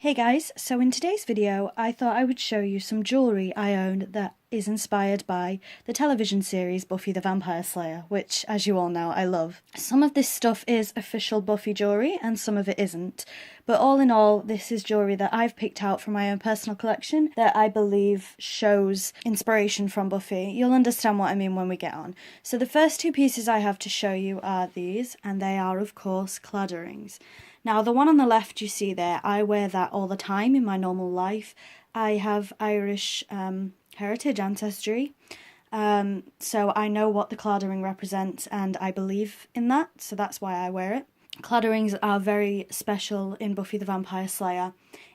Hey guys, so in today's video I thought I would show you some jewellery I own that is inspired by the television series Buffy the Vampire Slayer, which, as you all know, I love. Some of this stuff is official Buffy jewellery and some of it isn't, but all in all this is jewellery that I've picked out from my own personal collection that I believe shows inspiration from Buffy. You'll understand what I mean when we get on. So the first two pieces I have to show you are these, and they are of course clad rings. Now, the one on the left you see there, I wear that all the time in my normal life. I have Irish heritage ancestry, so I know what the cladding ring represents and I believe in that, so that's why I wear it. Cladding rings are very special in Buffy the Vampire Slayer.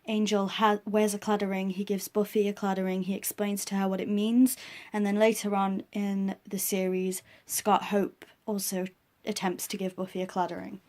Angel wears a cladding ring, he gives Buffy a cladding ring, he explains to her what it means, and then later on in the series, Scott Hope also attempts to give Buffy a cladding ring.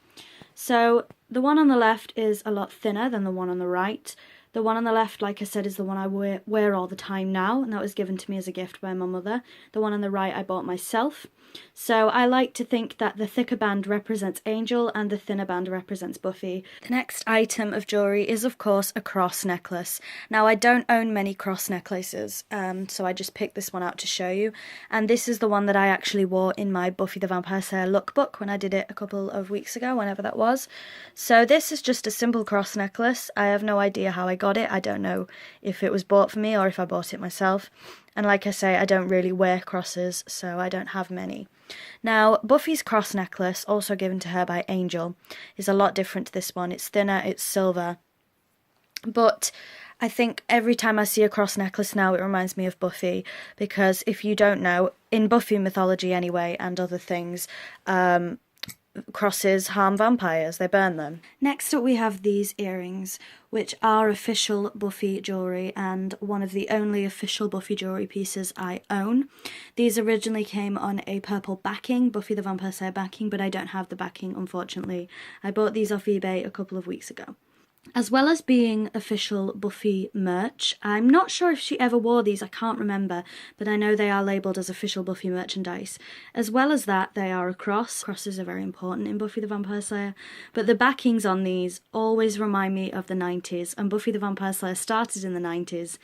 So the one on the left is a lot thinner than the one on the right. The one on the left, like I said, is the one I wear all the time now, and that was given to me as a gift by my mother. The one on the right I bought myself. So I like to think that the thicker band represents Angel and the thinner band represents Buffy. The next item of jewellery is of course a cross necklace. Now I don't own many cross necklaces, so I just picked this one out to show you. And this is the one that I actually wore in my Buffy the Vampire Slayer lookbook when I did it a couple of weeks ago, whenever that was. So this is just a simple cross necklace. I have no idea how I got it. I don't know if it was bought for me or if I bought it myself. And like I say, I don't really wear crosses, so I don't have many. Now, Buffy's cross necklace, also given to her by Angel, is a lot different to this one. It's thinner, it's silver. But I think every time I see a cross necklace now, it reminds me of Buffy, because if you don't know, in Buffy mythology anyway, and other things, crosses harm vampires, they burn them. Next up we have these earrings, which are official Buffy jewellery and one of the only official Buffy jewellery pieces I own. These originally came on a purple backing, Buffy the Vampire Slayer backing, but I don't have the backing unfortunately. I bought these off eBay a couple of weeks ago. As well as being official Buffy merch, I'm not sure if she ever wore these, I can't remember, but I know they are labelled as official Buffy merchandise. As well as that, they are a cross. Crosses are very important in Buffy the Vampire Slayer, but the backings on these always remind me of the 90s, and Buffy the Vampire Slayer started in the 90s,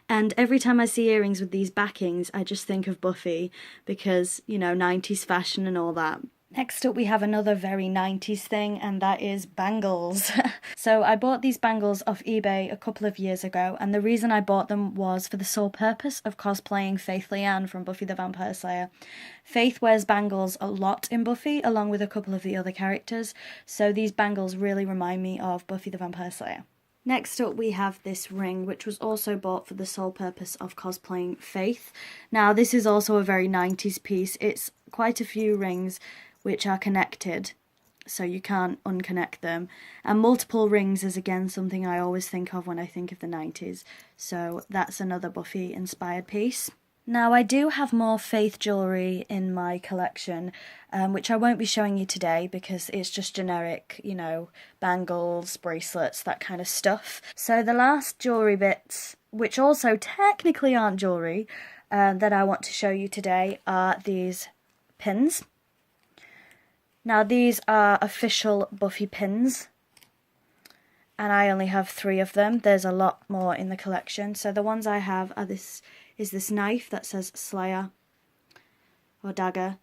and every time I see earrings with these backings, I just think of Buffy, because, you know, 90s fashion and all that. Next up we have another very 90s thing, and that is bangles. So I bought these bangles off eBay a couple of years ago, and the reason I bought them was for the sole purpose of cosplaying Faith Leanne from Buffy the Vampire Slayer. Faith wears bangles a lot in Buffy, along with a couple of the other characters, so these bangles really remind me of Buffy the Vampire Slayer. Next up we have this ring, which was also bought for the sole purpose of cosplaying Faith. Now this is also a very 90s piece. It's quite a few rings which are connected, so you can't unconnect them. And multiple rings is again something I always think of when I think of the 90s, so that's another Buffy inspired piece. Now I do have more Faith jewellery in my collection, which I won't be showing you today because it's just generic, you know, bangles, bracelets, that kind of stuff. So the last jewellery bits, which also technically aren't jewellery, that I want to show you today are these pins. Now these are official Buffy pins, and I only have 3 of them. There's a lot more in the collection. So the ones I have are this knife that says Slayer, or dagger,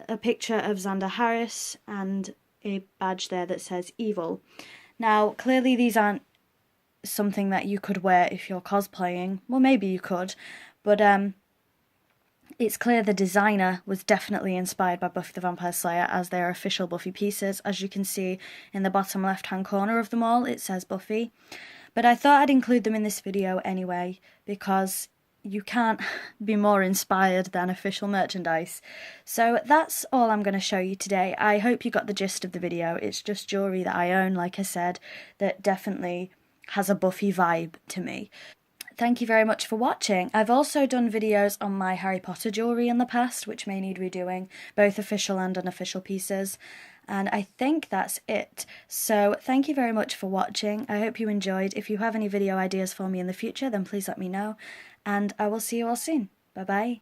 a picture of Xander Harris, and a badge there that says Evil. Now clearly these aren't something that you could wear if you're cosplaying. Well, maybe you could, but it's clear the designer was definitely inspired by Buffy the Vampire Slayer, as they are official Buffy pieces. As you can see in the bottom left hand corner of them all, it says Buffy. But I thought I'd include them in this video anyway, because you can't be more inspired than official merchandise. So that's all I'm going to show you today. I hope you got the gist of the video. It's just jewellery that I own, like I said, that definitely has a Buffy vibe to me. Thank you very much for watching. I've also done videos on my Harry Potter jewellery in the past, which may need redoing, both official and unofficial pieces. And I think that's it. So thank you very much for watching. I hope you enjoyed. If you have any video ideas for me in the future, then please let me know. And I will see you all soon. Bye bye.